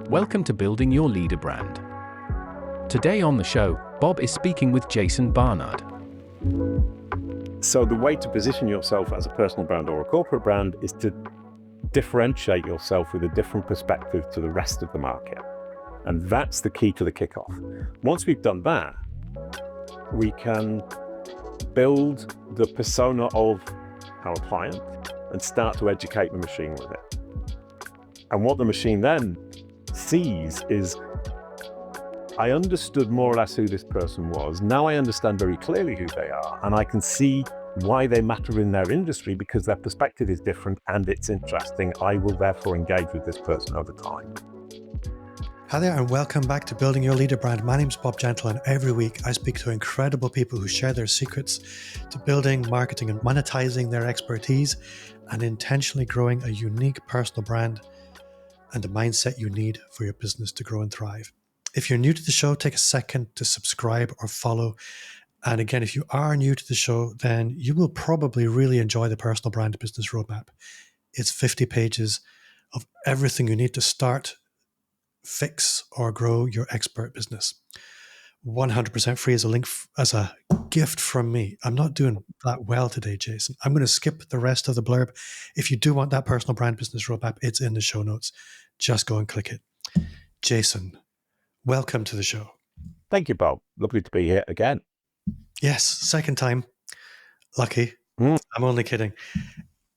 Welcome to Building Your Leader Brand. Today on the show, Bob is speaking with Jason Barnard. So the way to position yourself as a personal brand or a corporate brand is to differentiate yourself with a different perspective to the rest of the market. And that's the key to the kickoff. Once we've done that, we can build the persona of our client and start to educate the machine with it. And what the machine then sees is, I understood more or less who this person was. Now I understand very clearly who they are, and I can see why they matter in their industry because their perspective is different and it's interesting. I will therefore engage with this person over time. Hi there, and welcome back to Building Your Leader Brand. My name's Bob Gentle, and every week I speak to incredible people who share their secrets to building, marketing, and monetizing their expertise and intentionally growing a unique personal brand and the mindset you need for your business to grow and thrive. If you're new to the show, take a second to subscribe or follow. And again, if you are new to the show, then you will probably really enjoy the Personal Brand Business Roadmap. It's 50 pages of everything you need to start, fix, or grow your expert business. 100% free as a link, as a gift from me. I'm not doing that well today, Jason. I'm going to skip the rest of the blurb. If you do want that Personal Brand Business Roadmap, it's in the show notes. Just go and click it. Jason, welcome to the show. Thank you, Bob. Lovely to be here again. Yes, second time. Lucky. I'm only kidding.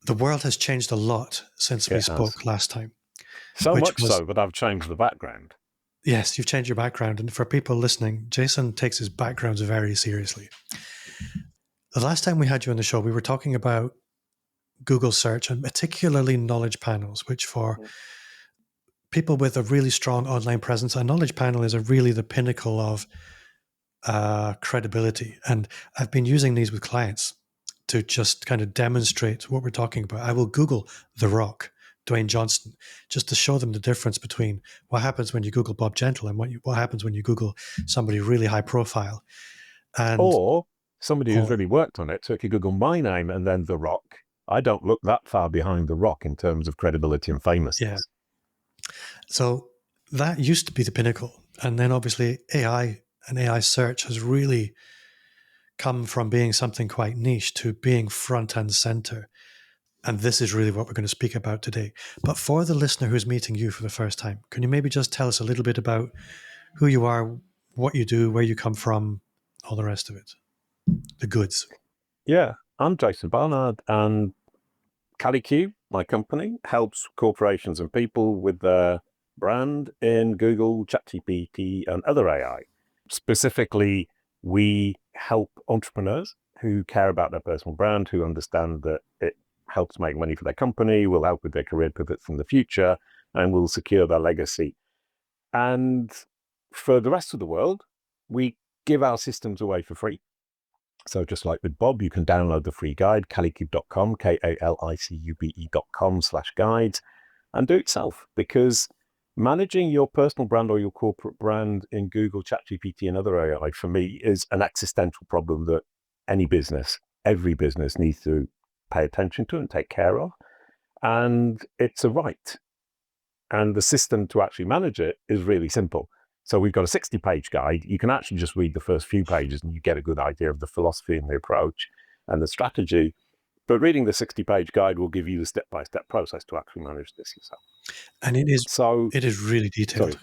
The world has changed a lot since we spoke last time. So much so that I've changed the background. Yes, you've changed your background. And for people listening, Jason takes his backgrounds very seriously. The last time we had you on the show, we were talking about Google search and particularly knowledge panels, which for people with a really strong online presence, a knowledge panel is really the pinnacle of credibility. And I've been using these with clients to just kind of demonstrate what we're talking about. I will Google The Rock, Dwayne Johnson, just to show them the difference between what happens when you Google Bob Gentle and what happens when you Google somebody really high profile. Or somebody who's really worked on it. So if you Google my name and then The Rock, I don't look that far behind The Rock in terms of credibility and famousness. Yeah. So that used to be the pinnacle. And then obviously AI and AI search has really come from being something quite niche to being front and center. And this is really what we're going to speak about today. But for the listener who's meeting you for the first time, can you maybe just tell us a little bit about who you are, what you do, where you come from, all the rest of it, the goods? Yeah, I'm Jason Barnard, and CaliQ, my company, helps corporations and people with their brand in Google, ChatGPT, and other AI. Specifically, we help entrepreneurs who care about their personal brand, who understand that it helps make money for their company, will help with their career pivots in the future, and will secure their legacy. And for the rest of the world, we give our systems away for free. So just like with Bob, you can download the free guide, calicube.com, KALICUBE.com/guides, and do it yourself, because managing your personal brand or your corporate brand in Google, ChatGPT, and other AI, for me, is an existential problem that any business, every business needs to pay attention to and take care of. And it's a right. And the system to actually manage it is really simple. So we've got a 60-page guide. You can actually just read the first few pages and you get a good idea of the philosophy and the approach and the strategy. But reading the 60-page guide will give you the step-by-step process to actually manage this yourself. And it is really detailed.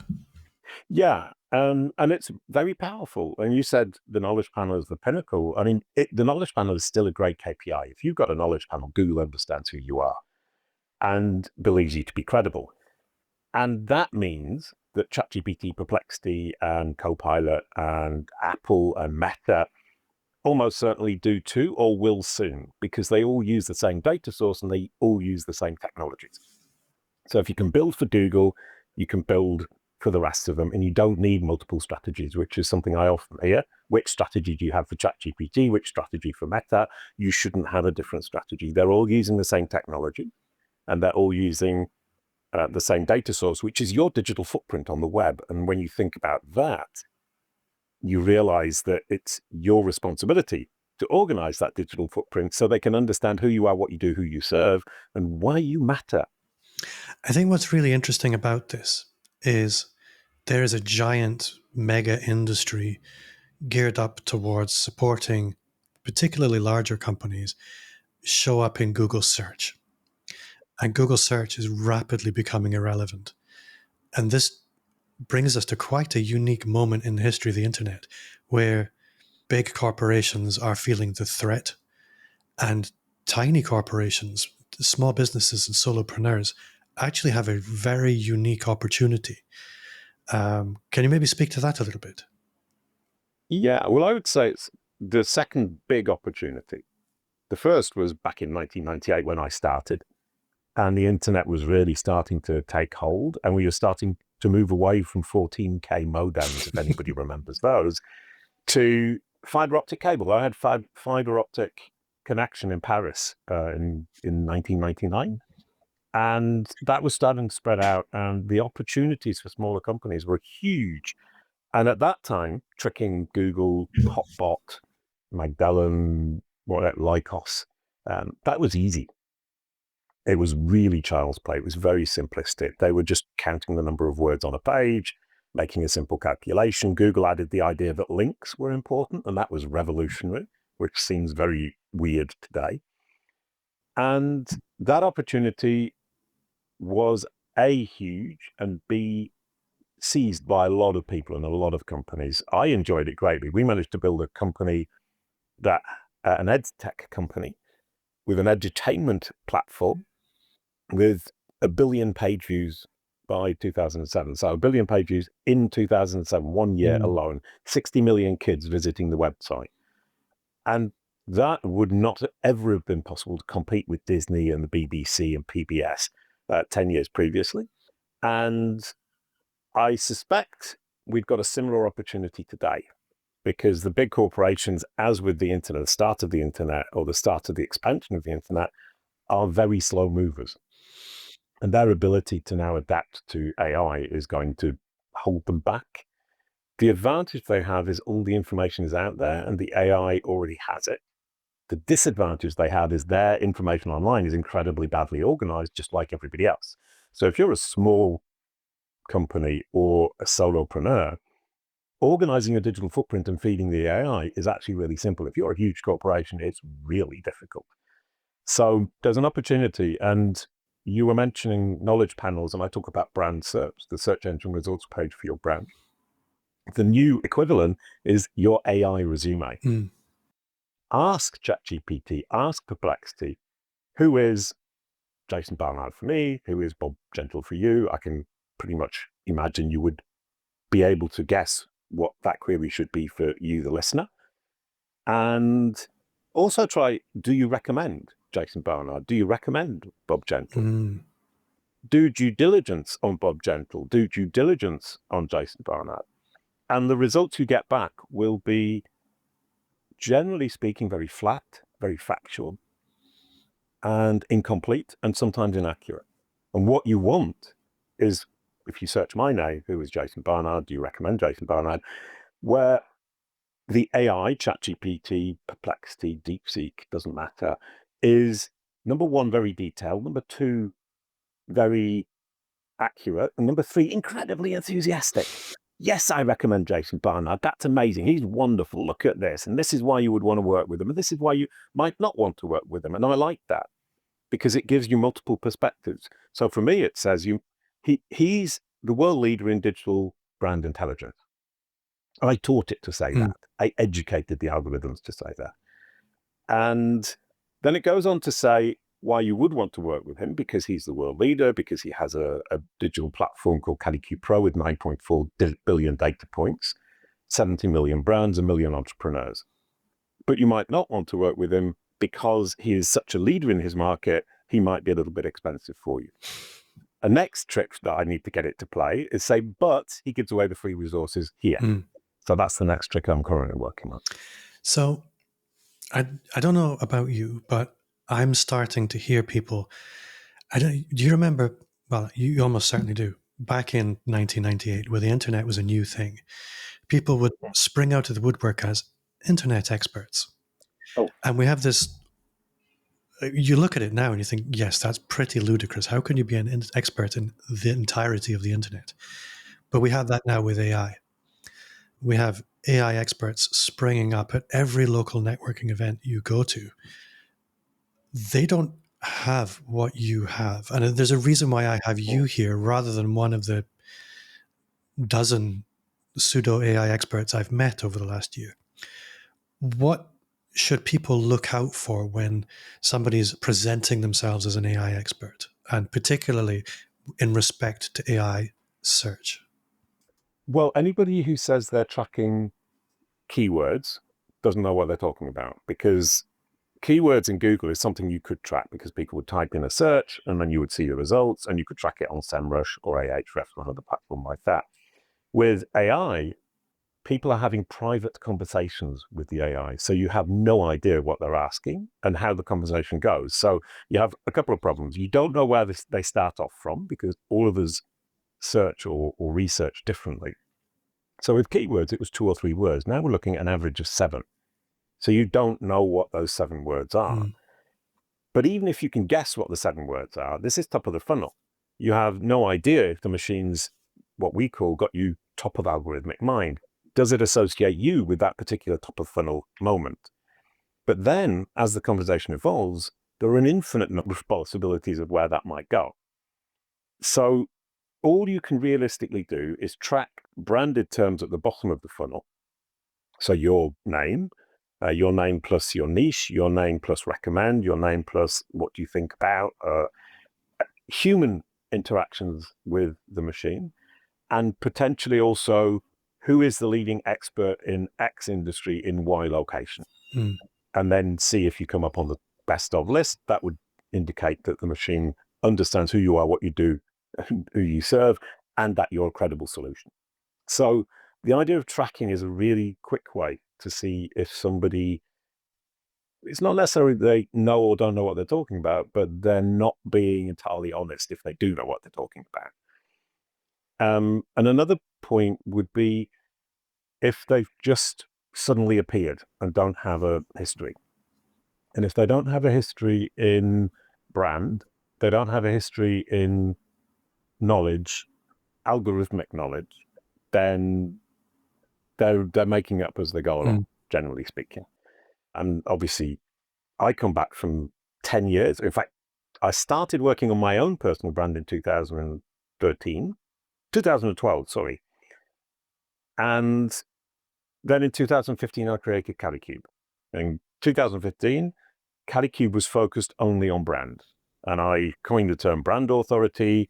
Yeah, and it's very powerful. And you said the knowledge panel is the pinnacle. I mean, the knowledge panel is still a great KPI. If you've got a knowledge panel, Google understands who you are and believes you to be credible. And that means that ChatGPT, Perplexity, and Copilot, and Apple, and Meta almost certainly do too, or will soon, because they all use the same data source and they all use the same technologies. So if you can build for Google, you can build for the rest of them, and you don't need multiple strategies, which is something I often hear. Which strategy do you have for ChatGPT? Which strategy for Meta? You shouldn't have a different strategy. They're all using the same technology, and they're all using the same data source, which is your digital footprint on the web. And when you think about that, you realize that it's your responsibility to organize that digital footprint so they can understand who you are, what you do, who you serve, and why you matter. I think what's really interesting about this is there is a giant mega industry geared up towards supporting particularly larger companies show up in Google search. And Google search is rapidly becoming irrelevant. And this brings us to quite a unique moment in the history of the internet where big corporations are feeling the threat and tiny corporations, small businesses and solopreneurs actually have a very unique opportunity. Can you maybe speak to that a little bit? Yeah, well, I would say it's the second big opportunity. The first was back in 1998 when I started, and the internet was really starting to take hold, and we were starting to move away from 14K modems, if anybody remembers those, to fiber optic cable. I had fiber optic connection in Paris in 1999. And that was starting to spread out, and the opportunities for smaller companies were huge. And at that time, tricking Google, Hotbot, Magdalene, Lycos, that was easy. It was really child's play. It was very simplistic. They were just counting the number of words on a page, making a simple calculation. Google added the idea that links were important, and that was revolutionary, which seems very weird today. And that opportunity was A, huge, and B, seized by a lot of people and a lot of companies. I enjoyed it greatly. We managed to build a company that, an ed tech company, with an edutainment platform with 1 billion page views by 2007. So 1 billion page views in 2007, 1 year alone, 60 million kids visiting the website. And that would not ever have been possible to compete with Disney and the BBC and PBS 10 years previously. And I suspect we've got a similar opportunity today, because the big corporations, as with the internet, the start of the internet or the start of the expansion of the internet, are very slow movers. And their ability to now adapt to AI is going to hold them back. The advantage they have is all the information is out there and the AI already has it. The disadvantage they have is their information online is incredibly badly organized, just like everybody else. So if you're a small company or a solopreneur, organizing a digital footprint and feeding the AI is actually really simple. If you're a huge corporation, it's really difficult. So there's an opportunity. And you were mentioning knowledge panels, and I talk about brand search, the search engine results page for your brand. The new equivalent is your AI resume. Ask ChatGPT, ask Perplexity, who is Jason Barnard for me, who is Bob Gentle for you. I can pretty much imagine you would be able to guess what that query should be for you, the listener. And also try, do you recommend Jason Barnard? Do you recommend Bob Gentle? Do due diligence on Bob Gentle. Do due diligence on Jason Barnard. And the results you get back will be, generally speaking, very flat, very factual, and incomplete, and sometimes inaccurate. And what you want is, if you search my name, who is Jason Barnard, do you recommend Jason Barnard, where the AI, ChatGPT, Perplexity, DeepSeek, doesn't matter, is, number one, very detailed, number two, very accurate, and number three, incredibly enthusiastic. Yes, I recommend Jason Barnard. That's amazing. He's wonderful. Look at this. And this is why you would want to work with him. And this is why you might not want to work with him. And I like that, because it gives you multiple perspectives. So for me, it says he's the world leader in digital brand intelligence. I taught it to say that. I educated the algorithms to say that. And then it goes on to say why you would want to work with him, because he's the world leader, because he has a digital platform called CandyQ Pro with 9.4 billion data points, 70 million brands, 1 million entrepreneurs. But you might not want to work with him because he is such a leader in his market, he might be a little bit expensive for you. A next trick that I need to get it to play is say, but he gives away the free resources here. So that's the next trick I'm currently working on. So I don't know about you, but I'm starting to hear people. Do you remember? Well, you almost certainly do. Back in 1998, where the internet was a new thing, people would spring out of the woodwork as internet experts. Oh. And we have this. You look at it now and you think, yes, that's pretty ludicrous. How can you be an expert in the entirety of the internet? But we have that now with AI. We have AI experts springing up at every local networking event you go to. They don't have what you have. And there's a reason why I have you here rather than one of the dozen pseudo AI experts I've met over the last year. What should people look out for when somebody's presenting themselves as an AI expert, and particularly in respect to AI search? Well, anybody who says they're tracking keywords doesn't know what they're talking about, because keywords in Google is something you could track because people would type in a search and then you would see the results, and you could track it on SEMrush or Ahrefs or another platform like that. With AI, people are having private conversations with the AI. So you have no idea what they're asking and how the conversation goes. So you have a couple of problems. You don't know where they start off from, because all of us search or research differently. So with keywords, it was 2 or 3 words. Now we're looking at an average of 7. So you don't know what those 7 words are. But even if you can guess what the 7 words are, this is top of the funnel. You have no idea if the machine's, what we call, got you top of algorithmic mind. Does it associate you with that particular top of funnel moment? But then, as the conversation evolves, there are an infinite number of possibilities of where that might go. So all you can realistically do is track branded terms at the bottom of the funnel. So your name plus your niche, your name plus recommend, your name plus what do you think about, human interactions with the machine, and potentially also who is the leading expert in X industry in Y location. And then see if you come up on the best of list. That would indicate that the machine understands who you are, what you do, who you serve, and that you're a credible solution. So the idea of tracking is a really quick way to see if somebody, it's not necessarily they know or don't know what they're talking about, but they're not being entirely honest if they do know what they're talking about. And another point would be if they've just suddenly appeared and don't have a history. And if they don't have a history in brand, they don't have a history in knowledge, algorithmic knowledge, then they're making up as they go along, generally speaking. And obviously, I come back from 10 years. In fact, I started working on my own personal brand in 2012, sorry. And then in 2015, I created Calicube. In 2015, Calicube was focused only on brand. And I coined the term brand authority.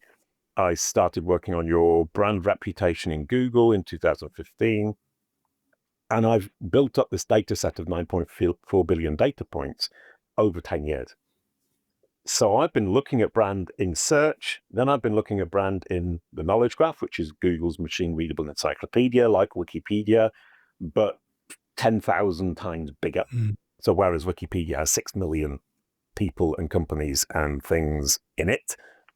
I started working on your brand reputation in Google in 2015. And I've built up this data set of 9.4 billion data points over 10 years. So I've been looking at brand in search, then I've been looking at brand in the knowledge graph, which is Google's machine readable encyclopedia, like Wikipedia, but 10,000 times bigger. So whereas Wikipedia has 6 million people and companies and things in it,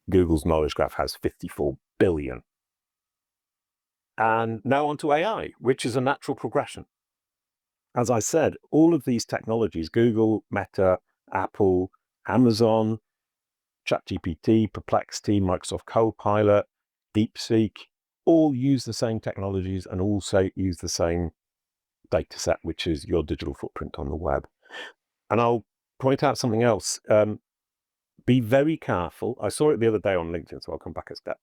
Google's knowledge graph has 54 billion. And now onto AI, which is a natural progression. As I said, all of these technologies, Google, Meta, Apple, Amazon, ChatGPT, Perplexity, Microsoft Copilot, DeepSeek, all use the same technologies and also use the same data set, which is your digital footprint on the web. And I'll point out something else. Be very careful. I saw it the other day on LinkedIn, so I'll come back a step.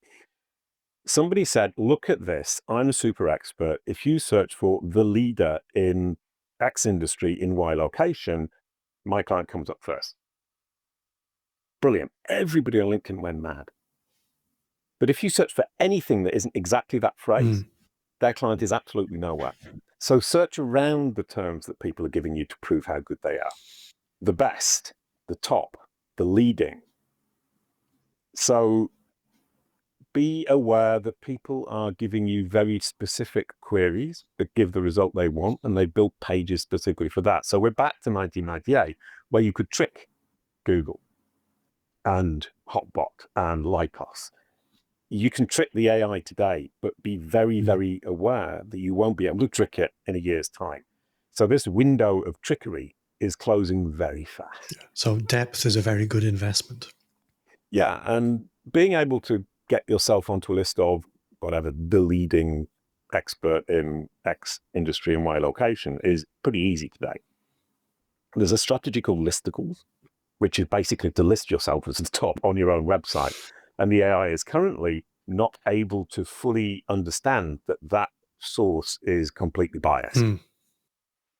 Somebody said, look at this. I'm a super expert. If you search for the leader in X industry in Y location, my client comes up first. Brilliant. Everybody on LinkedIn went mad. But if you search for anything that isn't exactly that phrase, their client is absolutely nowhere. So search around the terms that people are giving you to prove how good they are. The best, the top, the leading. So be aware that people are giving you very specific queries that give the result they want, and they build pages specifically for that. So we're back to 1998, where you could trick Google and Hotbot and Lycos. You can trick the AI today, but be very, very aware that you won't be able to trick it in a year's time. So this window of trickery is closing very fast. So depth is a very good investment. Yeah, and being able to get yourself onto a list of whatever, the leading expert in X industry and Y location is pretty easy today. There's a strategy called listicles, which is basically to list yourself as the top on your own website. And the AI is currently not able to fully understand that that source is completely biased.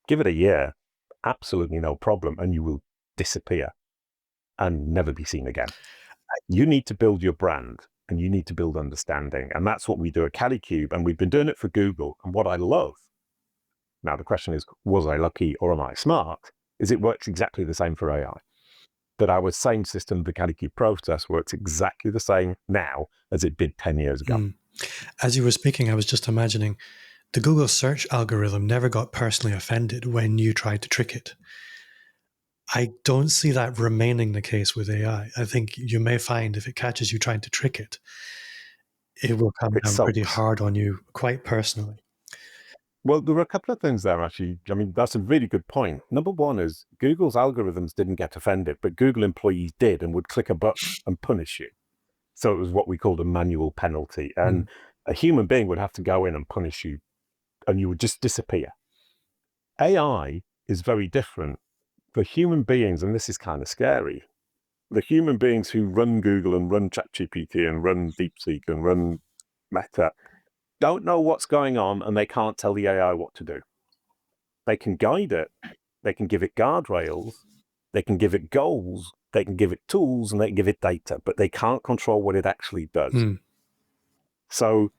Give it a year, absolutely no problem, and you will disappear and never be seen again. You need to build your brand and you need to build understanding. And that's what we do at Kalicube. And we've been doing it for Google. And what I love, now the question is, was I lucky or am I smart? Is it works exactly the same for AI. That our same system, the Kalicube process, works exactly the same now as it did 10 years ago. As you were speaking, I was just imagining the Google search algorithm never got personally offended when you tried to trick it. I don't see that remaining the case with AI. I think you may find if it catches you trying to trick it, it will come It down pretty sulks. hard on you quite personally. Well, there were a couple of things there, actually. I mean, that's a really good point. Number one is Google's algorithms didn't get offended, but Google employees did and would click a button and punish you. So it was what we called a manual penalty. And a human being would have to go in and punish you, and you would just disappear. AI is very different. For human beings, and this is kind of scary, the human beings who run Google and run ChatGPT and run DeepSeek and run Meta don't know what's going on, and they can't tell the AI what to do. They can guide it, they can give it guardrails, they can give it goals, they can give it tools, and they can give it data, but they can't control what it actually does. So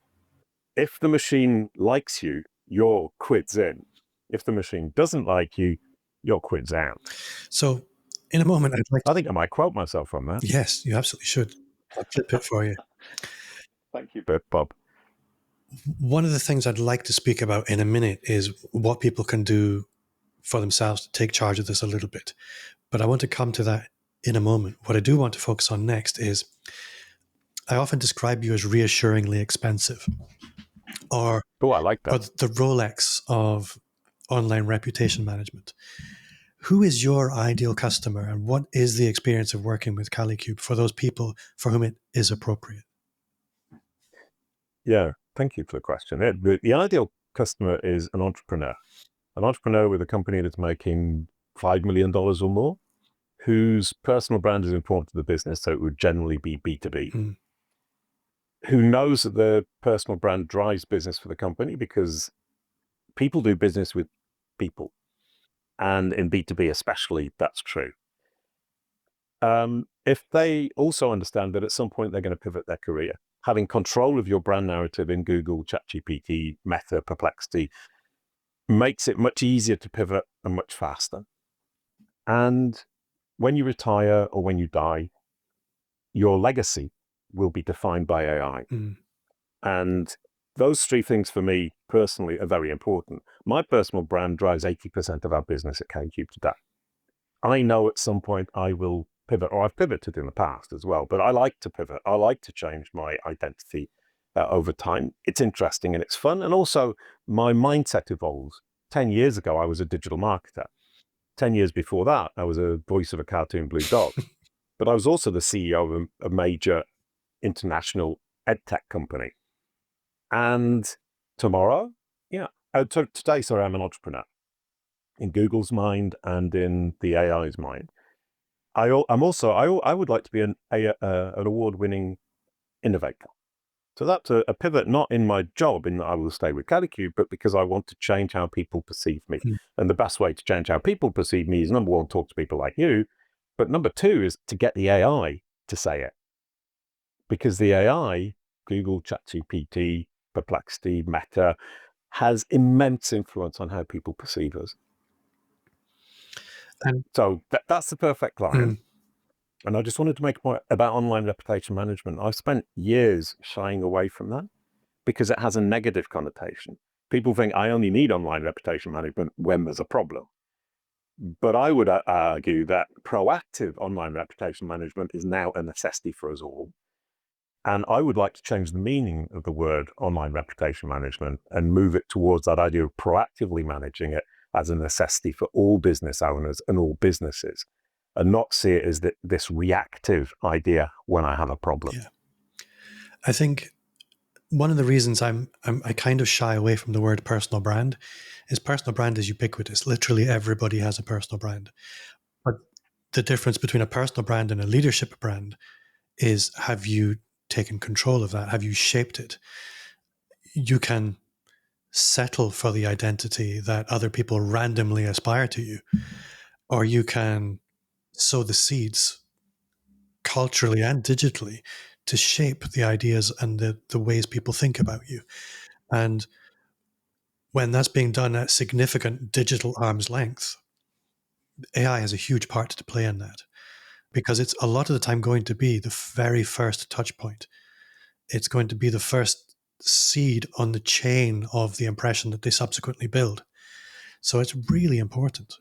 if the machine likes you, your quid's in. If the machine doesn't like you, your quid's out. So in a moment, I think I might quote myself from that. Yes, you absolutely should. I'll clip it for you. Thank you, Bob. One of the things I'd like to speak about in a minute is what people can do for themselves to take charge of this a little bit. But I want to come to that in a moment. What I do want to focus on next is I often describe you as reassuringly expensive, or I like that. or the Rolex of online reputation management. Who is your ideal customer, and what is the experience of working with Kalicube for those people for whom it is appropriate? Yeah, thank you for the question. The ideal customer is an entrepreneur with a company that's making $5 million or more, whose personal brand is important to the business, so it would generally be B2B, who knows that their personal brand drives business for the company because people do business with people. And in B2B especially, that's true. If they also understand that at some point they're going to pivot their career, having control of your brand narrative in Google, ChatGPT, Meta, Perplexity makes it much easier to pivot and much faster. And when you retire or when you die, your legacy will be defined by AI. And those three things for me personally are very important. My personal brand drives 80% of our business at Kalicube today. I know at some point I will pivot, or I've pivoted in the past as well, but I like to pivot. I like to change my identity over time. It's interesting and it's fun. And also my mindset evolves. 10 years ago, I was a digital marketer. 10 years before that, I was a voice of a cartoon blue dog. But I was also the CEO of a major international edtech company. And tomorrow, today, I'm an entrepreneur in Google's mind and in the AI's mind. I would like to be an award-winning innovator. So that's a pivot, not in my job in that I will stay with Kalicube, but because I want to change how people perceive me. And the best way to change how people perceive me is, number one, talk to people like you. But number two is to get the AI to say it. Because the AI, Google, ChatGPT, Perplexity, Meta, has immense influence on how people perceive us. And so that's the perfect client. And I just wanted to make a point about online reputation management. I've spent years shying away from that because it has a negative connotation. People think I only need online reputation management when there's a problem. But I would argue that proactive online reputation management is now a necessity for us all. And I would like to change the meaning of the word online reputation management and move it towards that idea of proactively managing it as a necessity for all business owners and all businesses, and not see it as this reactive idea when I have a problem. Yeah. I think one of the reasons I kind of shy away from the word personal brand is personal brand is ubiquitous. Literally everybody has a personal brand. But the difference between a personal brand and a leadership brand is, have you taken control of that? Have you shaped it? You can settle for the identity that other people randomly aspire to you, or you can sow the seeds culturally and digitally to shape the ideas and the ways people think about you. And when that's being done at significant digital arm's length, AI has a huge part to play in that, because it's a lot of the time going to be the very first touch point. It's going to be the first seed on the chain of the impression that they subsequently build. So it's really important.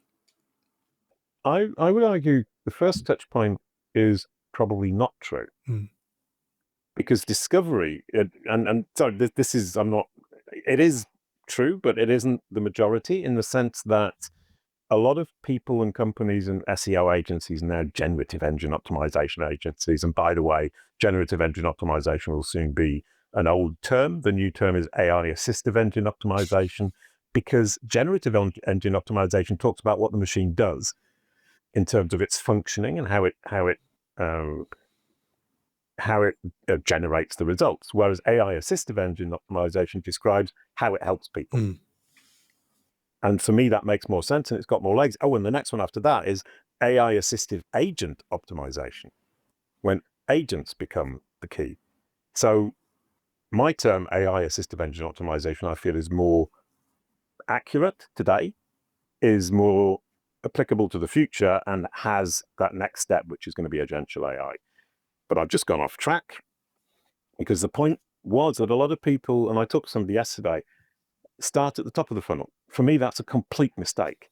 I would argue the first touch point is probably not true. Because discovery, and sorry, this is, it is true, but it isn't the majority, in the sense that a lot of people and companies and SEO agencies are now generative engine optimization agencies. And by the way, generative engine optimization will soon be an old term. The new term is AI-assistive engine optimization, because generative engine optimization talks about what the machine does in terms of its functioning and how it generates the results, whereas AI-assistive engine optimization describes how it helps people. And for me, that makes more sense, and it's got more legs. Oh, and the next one after that is AI-assistive agent optimization, when agents become the key. So my term, AI-assistive engine optimization, I feel is more accurate today, is more applicable to the future, and has that next step, which is going to be agential AI. But I've just gone off track, because the point was that a lot of people, and I talked to somebody yesterday, start at the top of the funnel. For me, that's a complete mistake,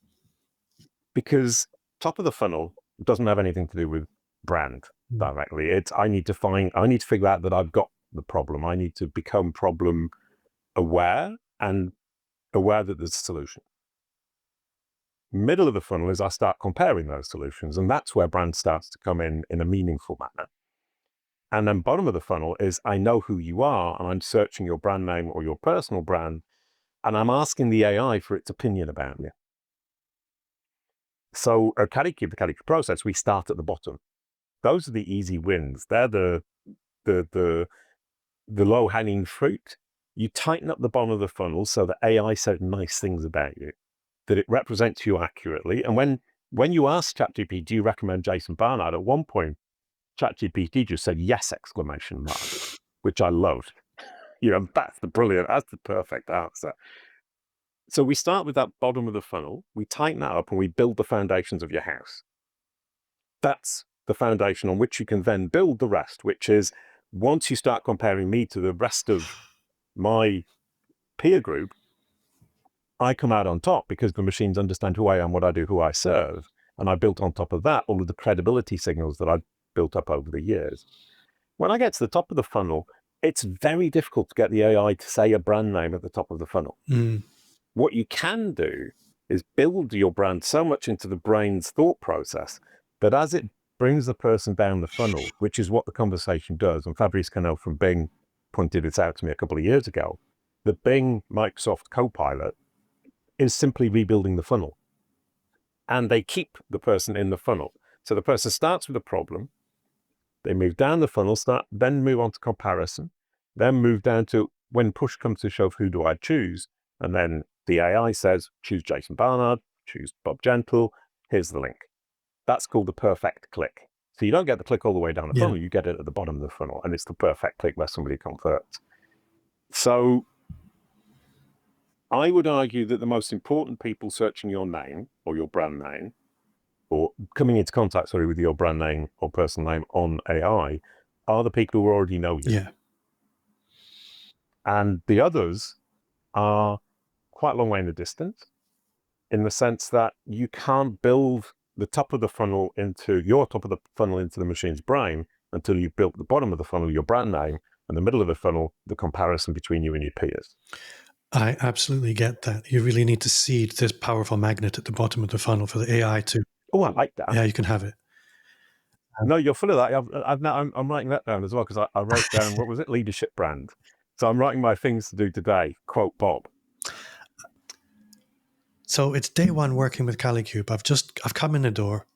because top of the funnel doesn't have anything to do with brand directly. It's, I need to figure out that I've got the problem. I need to become problem aware and aware that there's a solution. Middle of the funnel is I start comparing those solutions, and that's where brand starts to come in a meaningful manner. And then bottom of the funnel is I know who you are, and I'm searching your brand name or your personal brand, and I'm asking the AI for its opinion about you. So at the Caddy process, we start at the bottom. Those are the easy wins. They're the low-hanging fruit. You tighten up the bottom of the funnel so that AI says nice things about you, that it represents you accurately. And when you ask ChatGPT, do you recommend Jason Barnard? At one point, ChatGPT just said yes, exclamation mark, which I loved. That's the perfect answer. So we start with that bottom of the funnel, we tighten that up, and we build the foundations of your house. That's the foundation on which you can then build the rest, which is, once you start comparing me to the rest of my peer group, I come out on top because the machines understand who I am, what I do, who I serve. And I built on top of that all of the credibility signals that I've built up over the years. When I get to the top of the funnel, it's very difficult to get the AI to say a brand name at the top of the funnel. What you can do is build your brand so much into the brain's thought process that as it brings the person down the funnel, which is what the conversation does, and Fabrice Cannell from Bing pointed this out to me a couple of years ago, the Bing Microsoft Copilot is simply rebuilding the funnel. And they keep the person in the funnel. So the person starts with a problem, they move down the funnel, then move on to comparison, then move down to, when push comes to shove, who do I choose? And then the AI says, choose Jason Barnard, choose Bob Gentle, here's the link. That's called the perfect click. So you don't get the click all the way down the funnel, you get it at the bottom of the funnel, and it's the perfect click where somebody converts. So I would argue that the most important people searching your name or your brand name, or coming into contact, with your brand name or personal name on AI, are the people who already know you. Yeah. And the others are quite a long way in the distance, in the sense that you can't build the top of the funnel into the machine's brain until you've built the bottom of the funnel, your brand name, and the middle of the funnel, the comparison between you and your peers. I absolutely get that. You really need to seed this powerful magnet at the bottom of the funnel for the AI to... Oh, I like that. Yeah, you can have it. No, you're full of that. I'm writing that down as well, because I wrote down, what was it? Leadership brand. So I'm writing my things to do today, quote Bob. So it's day one working with Calicube. I've come in the door.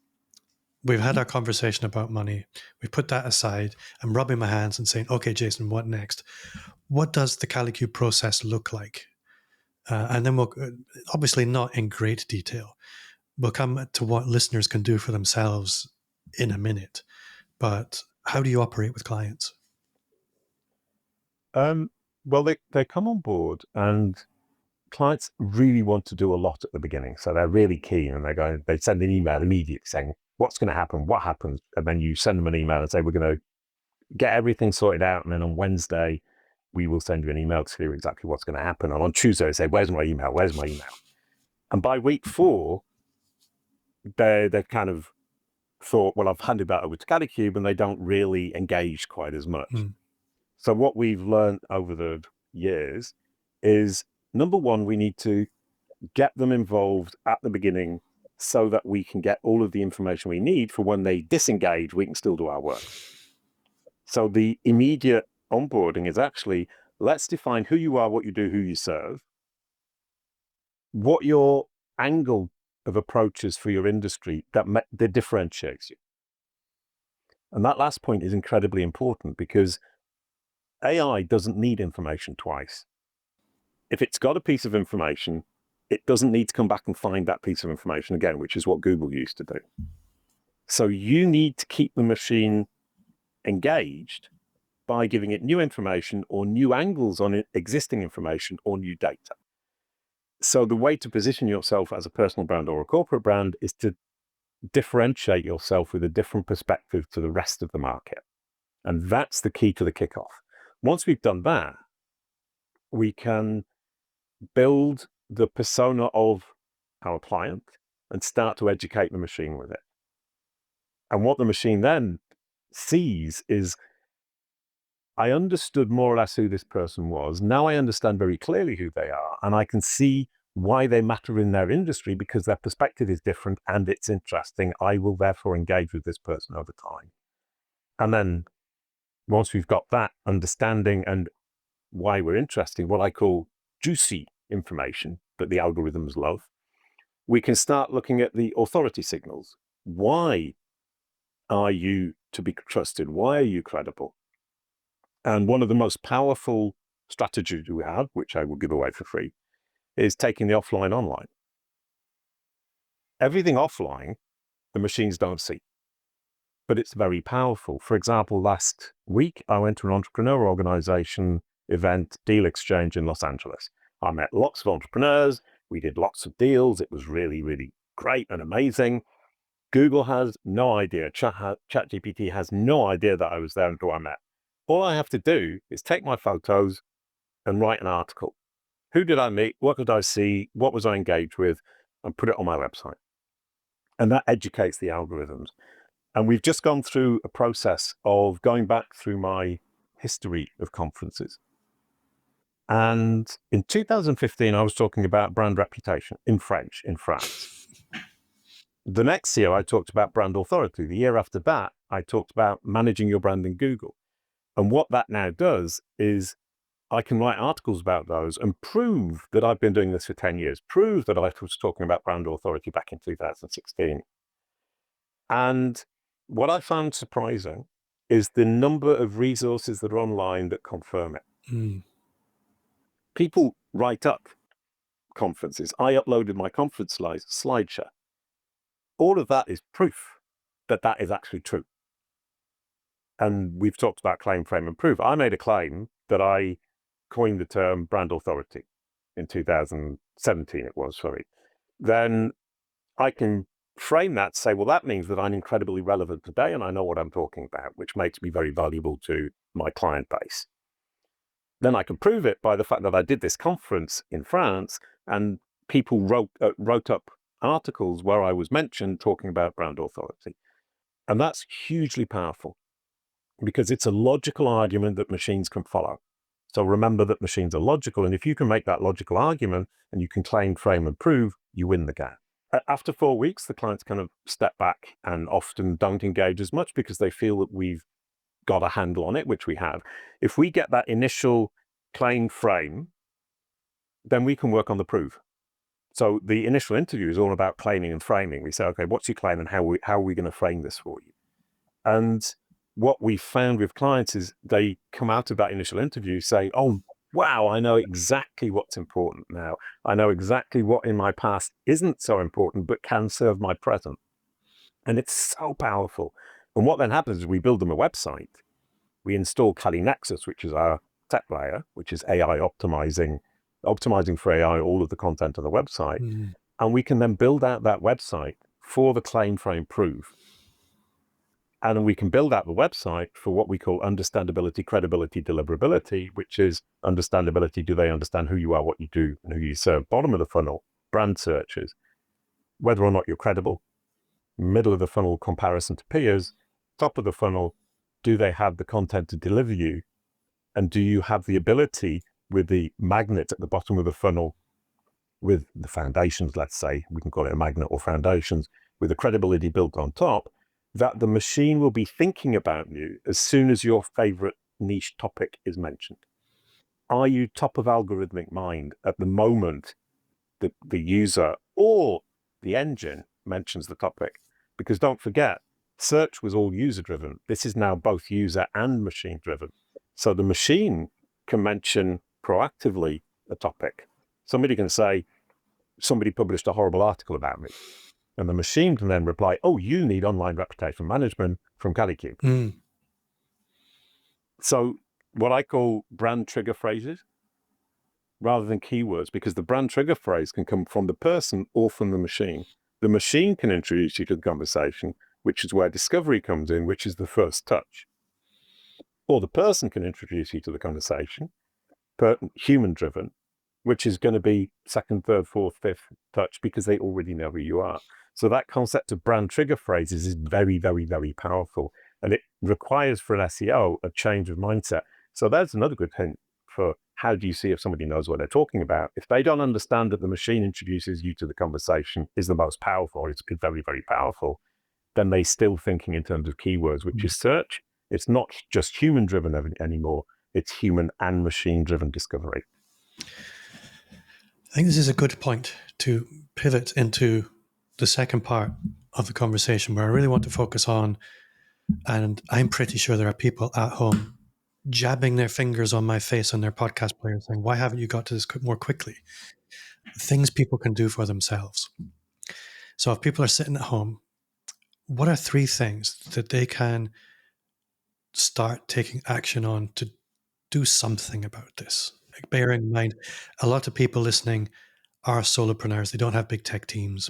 We've had our conversation about money. We've put that aside. I'm rubbing my hands and saying, okay, Jason, what next? What does the Calicube process look like? And then we'll, obviously not in great detail, we'll come to what listeners can do for themselves in a minute. But how do you operate with clients? Well, they come on board, and clients really want to do a lot at the beginning. So they're really keen, and they send an email immediately saying, what's going to happen? What happens? And then you send them an email and say, we're going to get everything sorted out. And then on Wednesday, we will send you an email to tell you exactly what's going to happen. And on Tuesday, they say, where's my email? Where's my email? And by week 4, they've kind of thought, well, I've handed that over to Calicube, and they don't really engage quite as much. So what we've learned over the years is, number one, we need to get them involved at the beginning so that we can get all of the information we need for when they disengage, we can still do our work. So the immediate onboarding is actually, let's define who you are, what you do, who you serve, what your angle of approach is for your industry that differentiates you. And that last point is incredibly important, because AI doesn't need information twice. If it's got a piece of information, it doesn't need to come back and find that piece of information again, which is what Google used to do. So you need to keep the machine engaged by giving it new information or new angles on existing information or new data. So the way to position yourself as a personal brand or a corporate brand is to differentiate yourself with a different perspective to the rest of the market. And that's the key to the kickoff. Once we've done that, we can build the persona of our client and start to educate the machine with it. And what the machine then sees is, I understood more or less who this person was. Now I understand very clearly who they are, and I can see why they matter in their industry, because their perspective is different and it's interesting. I will therefore engage with this person over time. And then once we've got that understanding and why we're interesting, what I call juicy information that the algorithms love, we can start looking at the authority signals. Why are you to be trusted? Why are you credible? And one of the most powerful strategies we have, which I will give away for free, is taking the offline online. Everything offline, the machines don't see, but it's very powerful. For example, last week, I went to an entrepreneur organization event, Deal Exchange in Los Angeles. I met lots of entrepreneurs. We did lots of deals. It was really, really great and amazing. Google has no idea. ChatGPT has no idea that I was there and who I met. All I have to do is take my photos and write an article. Who did I meet? What did I see? What was I engaged with? And put it on my website. And that educates the algorithms. And we've just gone through a process of going back through my history of conferences. And in 2015, I was talking about brand reputation in French in France. The next year, I talked about brand authority. The year after that, I talked about managing your brand in Google. And what that now does is, I can write articles about those and prove that I've been doing this for 10 years, prove that I was talking about brand authority back in 2016. And what I found surprising is the number of resources that are online that confirm it. People write up conferences. I uploaded my conference slideshow. All of that is proof that that is actually true. And we've talked about claim, frame, and proof. I made a claim that I coined the term brand authority in 2017, it was, sorry. Then I can frame that, say, well, that means that I'm incredibly relevant today and I know what I'm talking about, which makes me very valuable to my client base. Then I can prove it by the fact that I did this conference in France and people wrote up articles where I was mentioned talking about brand authority. And that's hugely powerful, because it's a logical argument that machines can follow. So remember that machines are logical, and if you can make that logical argument and you can claim, frame, and prove, you win the game. After 4 weeks, the clients kind of step back and often don't engage as much because they feel that we've got a handle on it, which we have. If we get that initial claim, frame, then we can work on the proof. So the initial interview is all about claiming and framing. We say, okay, what's your claim and how are we going to frame this for you? And what we found with clients is they come out of that initial interview saying, oh, wow, I know exactly what's important now. I know exactly what in my past isn't so important, but can serve my present. And it's so powerful. And what then happens is we build them a website. We install Kali Nexus, which is our tech layer, which is AI optimizing for AI, all of the content on the website. Mm. And we can then build out that website for the claim frame proof. And we can build out the website for what we call understandability, credibility, deliverability, which is understandability. Do they understand who you are, what you do, and who you serve? Bottom of the funnel, brand searches, whether or not you're credible. Middle of the funnel, comparison to peers. Top of the funnel, do they have the content to deliver you? And do you have the ability with the magnet at the bottom of the funnel, with the foundations, let's say, we can call it a magnet or foundations, with the credibility built on top, that the machine will be thinking about you as soon as your favorite niche topic is mentioned? Are you top of algorithmic mind at the moment that the user or the engine mentions the topic? Because don't forget, search was all user-driven. This is now both user and machine-driven. So the machine can mention proactively a topic. Somebody can say, somebody published a horrible article about me. And the machine can then reply, oh, you need online reputation management from CaliCube. Mm. So what I call brand trigger phrases rather than keywords, because the brand trigger phrase can come from the person or from the machine. The machine can introduce you to the conversation, which is where discovery comes in, which is the first touch. Or the person can introduce you to the conversation, human-driven, which is going to be second, third, fourth, fifth touch because they already know who you are. So that concept of brand trigger phrases is very, very, very powerful. And it requires for an SEO a change of mindset. So that's another good hint for how do you see if somebody knows what they're talking about. If they don't understand that the machine introduces you to the conversation is the most powerful, it's very, very powerful, then they're still thinking in terms of keywords, which is search. It's not just human-driven anymore. It's human and machine-driven discovery. I think this is a good point to pivot into the second part of the conversation where I really want to focus on, and I'm pretty sure there are people at home jabbing their fingers on my face on their podcast player saying, why haven't you got to this more quickly? Things people can do for themselves. So if people are sitting at home, what are 3 things that they can start taking action on to do something about this? Like, bearing in mind, a lot of people listening are solopreneurs. They don't have big tech teams.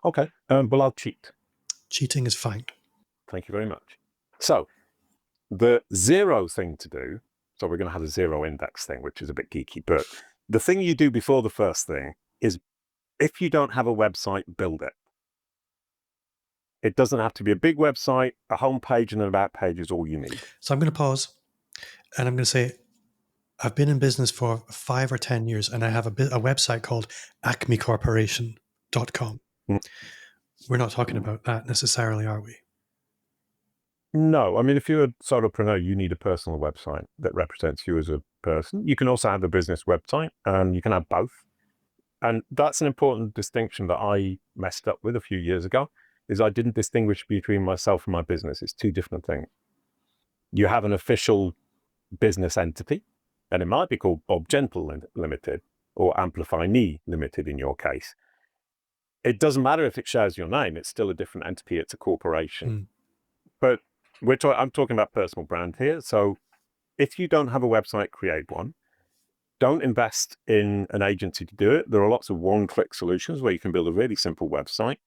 Okay, well, I'll cheat. Cheating is fine. Thank you very much. So the 0 thing to do, so we're going to have a 0 index thing, which is a bit geeky, but the thing you do before the first thing is, if you don't have a website, build it. It doesn't have to be a big website. A homepage and an about page is all you need. So I'm going to pause and I'm going to say, I've been in business for 5 or 10 years and I have a website called acmecorporation.com. Mm. We're not talking about that necessarily, are we? No, I mean, if you're a solopreneur, you need a personal website that represents you as a person. You can also have a business website, and you can have both. And that's an important distinction that I messed up with a few years ago, is I didn't distinguish between myself and my business. It's 2 different things. You have an official business entity, and it might be called Bob Gentle Limited or Amplify Me Limited in your case. It doesn't matter if it shares your name. It's still a different entity. It's a corporation. But I'm talking about personal brand here. So if you don't have a website, create one. Don't invest in an agency to do it. There are lots of one-click solutions where you can build a really simple website.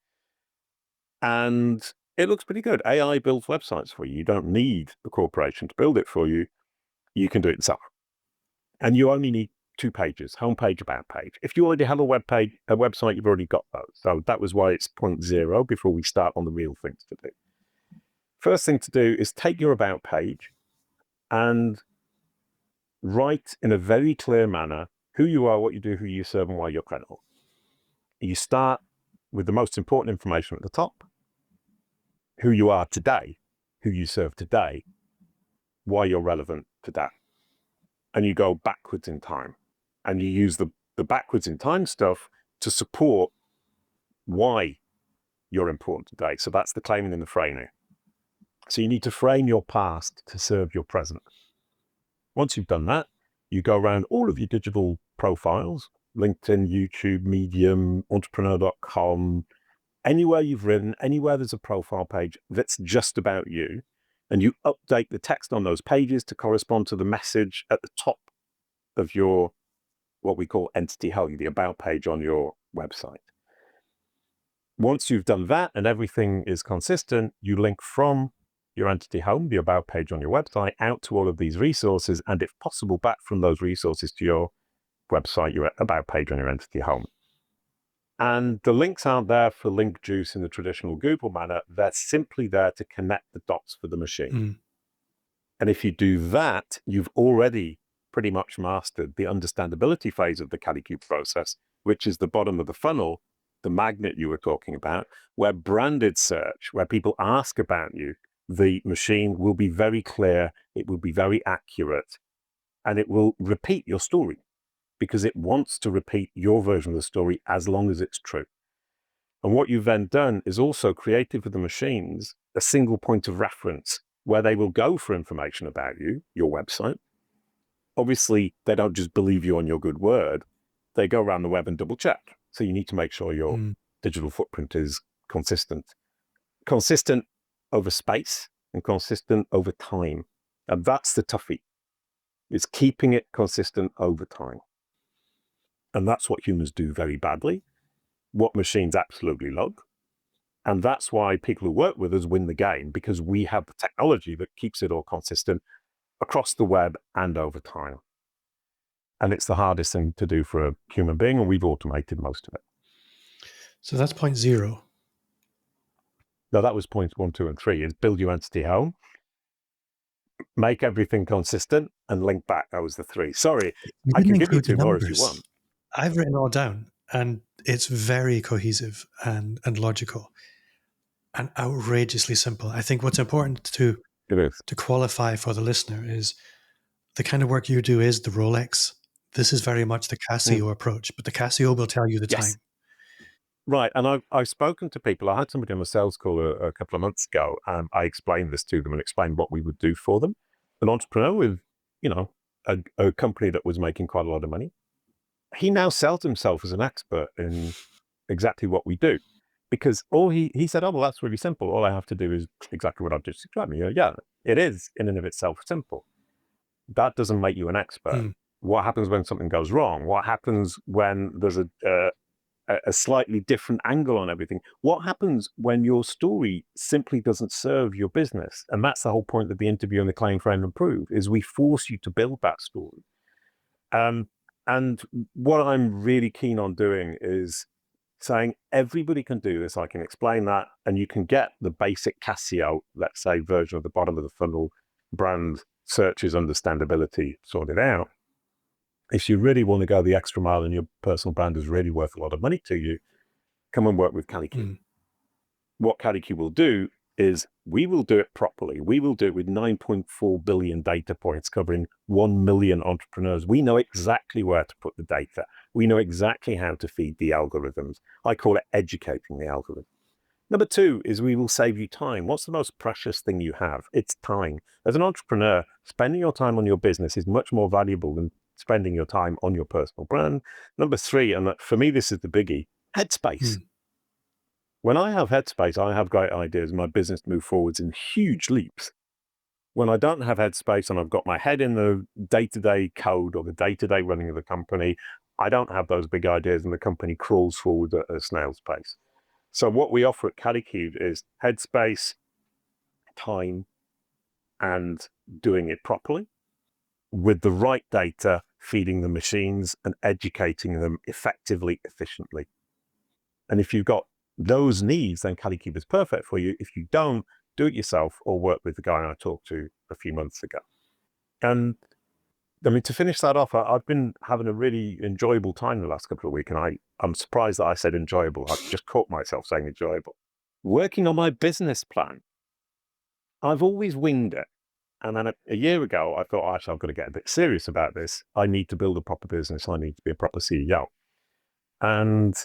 And it looks pretty good. AI builds websites for you. You don't need the corporation to build it for you. You can do it yourself. And you only need 2 pages, homepage, about page. If you already have a website, you've already got those. So that was why it's 0.0 before we start on the real things to do. First thing to do is take your about page and write in a very clear manner who you are, what you do, who you serve, and why you're credible. You start with the most important information at the top: who you are today, who you serve today, why you're relevant today. and you go backwards in time. And you use the backwards in time stuff to support why you're important today. So that's the claiming and the framing. So you need to frame your past to serve your present. Once you've done that, you go around all of your digital profiles, LinkedIn, YouTube, Medium, entrepreneur.com, anywhere you've written, anywhere there's a profile page that's just about you, and you update the text on those pages to correspond to the message at the top of your, what we call entity home, the about page on your website. Once you've done that and everything is consistent, you link from your entity home, the about page on your website, out to all of these resources, and if possible, back from those resources to your website, your about page on your entity home. And the links aren't there for link juice in the traditional Google manner. They're simply there to connect the dots for the machine. And if you do that, you've already pretty much mastered the understandability phase of the CaliQ process, which is the bottom of the funnel, the magnet you were talking about, where branded search, where people ask about you, the machine will be very clear, it will be very accurate, and it will repeat your story because it wants to repeat your version of the story as long as it's true. And what you've then done is also created for the machines a single point of reference where they will go for information about you, your website. Obviously, they don't just believe you on your good word. They go around the web and double check. So you need to make sure your digital footprint is consistent. Consistent over space and consistent over time. And that's the toughie, is keeping it consistent over time. And that's what humans do very badly, what machines absolutely love. And that's why people who work with us win the game, because we have the technology that keeps it all consistent across the web and over time. And it's the hardest thing to do for a human being, and we've automated most of it. So that's point 0. No, that was points 1, 2, and 3, is build your entity home, make everything consistent, and link back. That was the 3. Sorry, You I didn't can give you include the 2 more if you numbers. want. I've written all down, and it's very cohesive and logical and outrageously simple. I think what's important to qualify for the listener is the kind of work you do is the Rolex. This is very much the Casio approach, but the Casio will tell you the time. Right, and I've spoken to people. I had somebody on a sales call a couple of months ago, and I explained this to them and explained what we would do for them. An entrepreneur with, a company that was making quite a lot of money. He now sells himself as an expert in exactly what we do, because he said, oh, well, that's really simple. All I have to do is exactly what I've just described. Yeah, it is in and of itself simple. That doesn't make you an expert. What happens when something goes wrong? What happens when there's a slightly different angle on everything? What happens when your story simply doesn't serve your business? And that's the whole point of the interview and the claim, frame, and prove, is we force you to build that story. And what I'm really keen on doing is saying everybody can do this. I can explain that, and you can get the basic Casio, let's say, version of the bottom of the funnel, brand searches, understandability sorted out. If you really want to go the extra mile and your personal brand is really worth a lot of money to you, come and work with CaliQ. What CaliQ will do is we will do it properly. We will do it with 9.4 billion data points covering 1 million entrepreneurs. We know exactly where to put the data. We know exactly how to feed the algorithms. I call it educating the algorithm. Number 2 is we will save you time. What's the most precious thing you have? It's time. As an entrepreneur, spending your time on your business is much more valuable than spending your time on your personal brand. Number 3, and for me, this is the biggie, headspace. When I have headspace, I have great ideas. My business moves forwards in huge leaps. When I don't have headspace and I've got my head in the day-to-day code or the day-to-day running of the company, I don't have those big ideas, and the company crawls forward at a snail's pace. So what we offer at CaliQ is headspace, time, and doing it properly with the right data, feeding the machines and educating them effectively, efficiently. And if you've got those needs, then CaliQ is perfect for you. If you don't, do it yourself or work with the guy I talked to a few months ago. And I mean, to finish that off, I've been having a really enjoyable time the last couple of weeks, and I'm surprised that I said enjoyable. I just caught myself saying enjoyable. Working on my business plan. I've always winged it. And then a year ago, I thought, actually, I've got to get a bit serious about this. I need to build a proper business. I need to be a proper CEO. And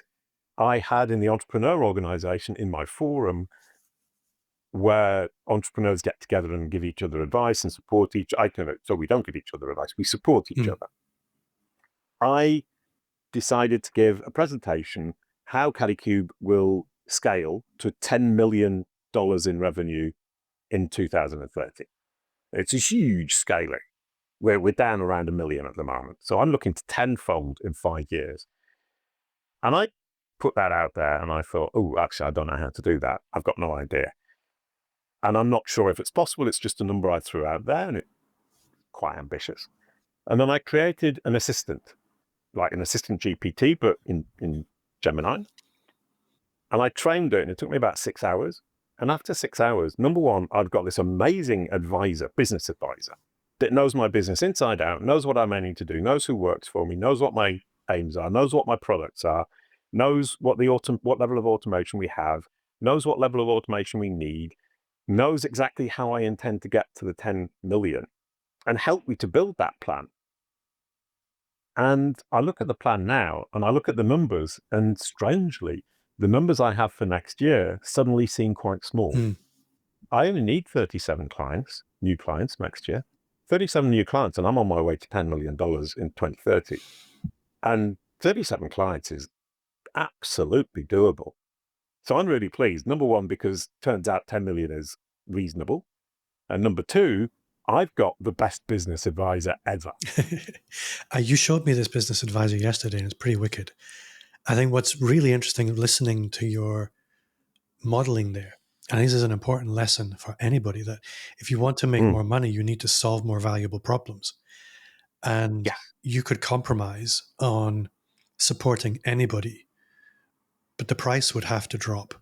I had in the entrepreneur organization, in my forum, where entrepreneurs get together and give each other advice and support each other. So we don't give each other advice, we support each other. I decided to give a presentation how Kalicube will scale to $10 million in revenue in 2030. It's a huge scaling. We're down around 1 million at the moment. So I'm looking to tenfold in 5 years. And I put that out there and I thought, oh, actually, I don't know how to do that. I've got no idea. And I'm not sure if it's possible. It's just a number I threw out there and it's quite ambitious. And then I created an assistant, like an assistant GPT, but in Gemini. And I trained it and it took me about 6 hours. And after 6 hours, number one, I've got this amazing advisor, business advisor, that knows my business inside out, knows what I'm aiming to do, knows who works for me, knows what my aims are, knows what my products are, knows what level of automation we have, knows what level of automation we need, knows exactly how I intend to get to the 10 million, and help me to build that plan. And I look at the plan now, and I look at the numbers, and strangely, the numbers I have for next year suddenly seem quite small. I only need 37 clients, new clients next year. 37 new clients, and I'm on my way to $10 million in 2030. And 37 clients is absolutely doable. So I'm really pleased. Number one, because turns out 10 million is reasonable. And number two, I've got the best business advisor ever. You showed me this business advisor yesterday, and it's pretty wicked. I think what's really interesting listening to your modeling there, and this is an important lesson for anybody, that if you want to make more money, you need to solve more valuable problems. And you could compromise on supporting anybody, but the price would have to drop.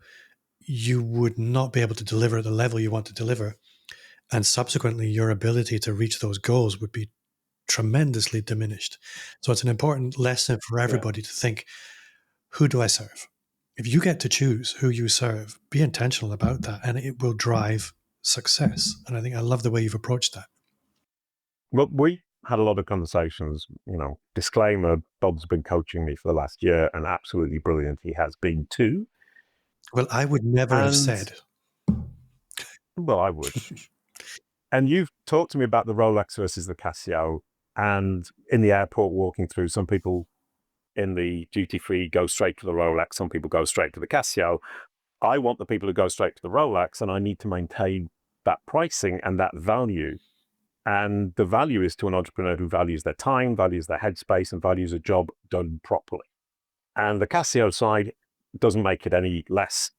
You would not be able to deliver at the level you want to deliver. And subsequently, your ability to reach those goals would be tremendously diminished. So it's an important lesson for everybody to think, who do I serve? If you get to choose who you serve, be intentional about that, and it will drive success. And I think I love the way you've approached that. Well, we had a lot of conversations, disclaimer, Bob's been coaching me for the last year and absolutely brilliant. He has been too. Well, I would never have said. Well, I would. And you've talked to me about the Rolex versus the Casio, and in the airport walking through, some people in the duty-free go straight to the Rolex, some people go straight to the Casio. I want the people who go straight to the Rolex, and I need to maintain that pricing and that value. And the value is to an entrepreneur who values their time, values their headspace, and values a job done properly. And the Casio side doesn't make it any less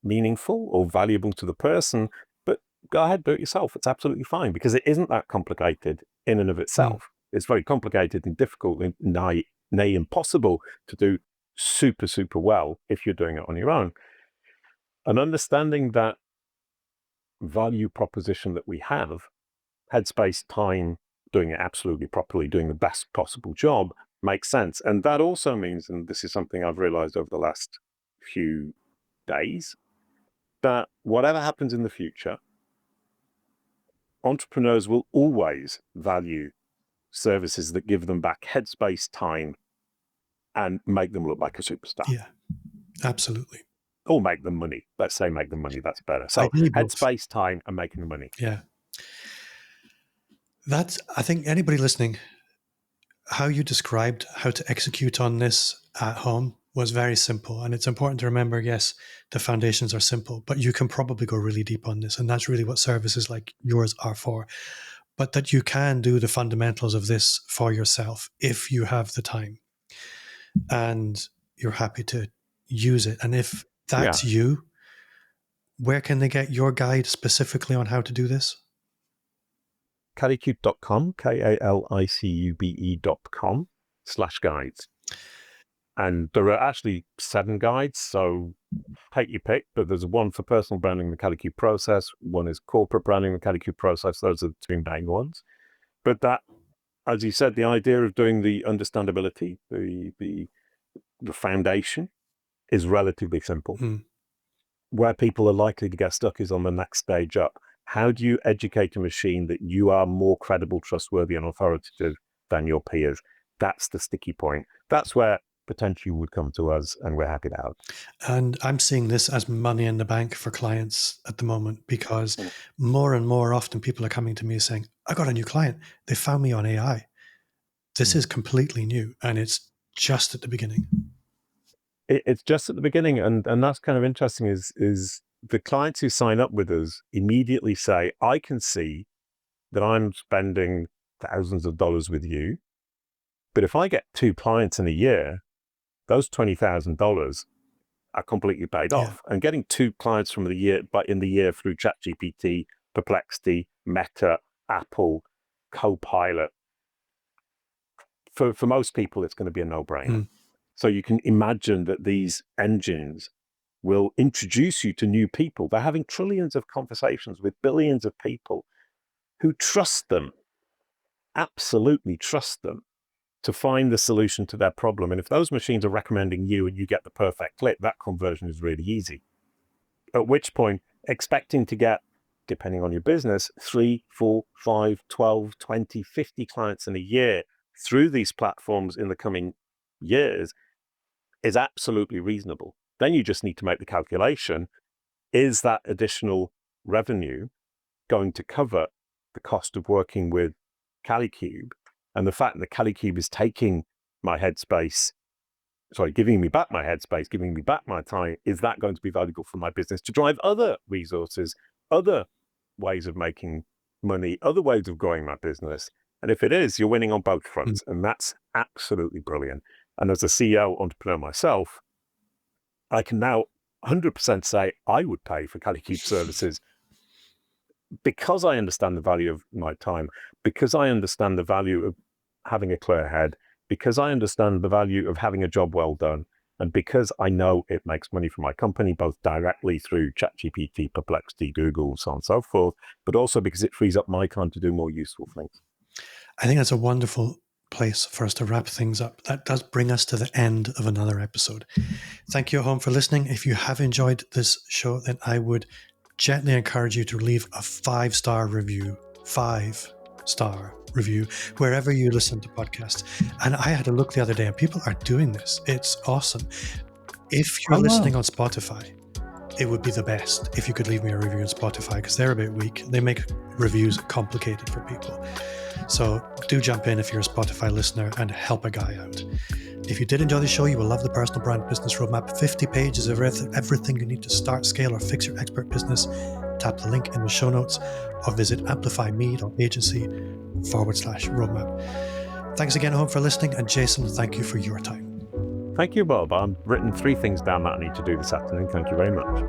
meaningful or valuable to the person, but go ahead, do it yourself. It's absolutely fine, because it isn't that complicated in and of itself. It's very complicated and difficult, and nigh impossible to do super, super well if you're doing it on your own. And understanding that value proposition that we have, headspace, time, doing it absolutely properly, doing the best possible job, makes sense. And that also means, and this is something I've realized over the last few days, that whatever happens in the future, entrepreneurs will always value services that give them back headspace, time, and make them look like a superstar. Yeah, absolutely. Or make them money. Let's say make them money. That's better. So headspace, time, and making them money. Yeah. That's, I think anybody listening, how you described how to execute on this at home was very simple. And it's important to remember, yes, the foundations are simple, but you can probably go really deep on this. And that's really what services like yours are for. But that you can do the fundamentals of this for yourself if you have the time and you're happy to use it. And if that's you, where can they get your guide specifically on how to do this? Kalicube.com, KALICUBE.com/guides. And there are actually 7 guides, so take your pick, but there's one for personal branding, the Kalicube process. One is corporate branding, the Kalicube process. Those are the 2 main ones. But that, as you said, the idea of doing the understandability, the foundation is relatively simple. Where people are likely to get stuck is on the next stage up. How do you educate a machine that you are more credible, trustworthy, and authoritative than your peers? That's the sticky point. That's where potentially you would come to us, and we're happy to help. And I'm seeing this as money in the bank for clients at the moment, because Mm. more and more often people are coming to me saying, I got a new client. They found me on AI. This is completely new, and it's just at the beginning. It's just at the beginning, and that's kind of interesting. Is the clients who sign up with us immediately say, I can see that I'm spending thousands of dollars with you, but if I get 2 clients in a year, those $20,000 are completely paid off. And getting 2 clients from the year, but in the year through ChatGPT, Perplexity, Meta, Apple, Copilot, for most people, it's going to be a no-brainer. So you can imagine that these engines will introduce you to new people. They're having trillions of conversations with billions of people who trust them, absolutely trust them, to find the solution to their problem. And if those machines are recommending you and you get the perfect click, that conversion is really easy. At which point, expecting to get, depending on your business, 3, 4, 5, 12, 20, 50 clients in a year through these platforms in the coming years is absolutely reasonable. Then you just need to make the calculation. Is that additional revenue going to cover the cost of working with Calicube? And the fact that Calicube is taking my headspace, giving me back my headspace, giving me back my time, is that going to be valuable for my business to drive other resources, other ways of making money, other ways of growing my business? And if it is, you're winning on both fronts. And that's absolutely brilliant. And as a CEO entrepreneur myself, I can now 100% say I would pay for Calicube services because I understand the value of my time, because I understand the value of having a clear head, because I understand the value of having a job well done, and because I know it makes money for my company, both directly through ChatGPT, Perplexity, Google, so on and so forth, but also because it frees up my time to do more useful things. I think that's a wonderful place for us to wrap things up. That does bring us to the end of another episode. Thank you at home for listening. If you have enjoyed this show, then I would gently encourage you to leave a 5-star review, 5-star review, wherever you listen to podcasts. And I had a look the other day and people are doing this. It's awesome. If you're listening on Spotify, it would be the best if you could leave me a review on Spotify, because they're a bit weak. They make reviews complicated for people. So do jump in if you're a Spotify listener and help a guy out. If you did enjoy the show, you will love the Personal Brand Business Roadmap. 50 pages of everything you need to start, scale, or fix your expert business. Tap the link in the show notes or visit amplifyme.agency/roadmap. Thanks again, home, for listening. And Jason, thank you for your time. Thank you, Bob. I've written 3 things down that I need to do this afternoon. Thank you very much.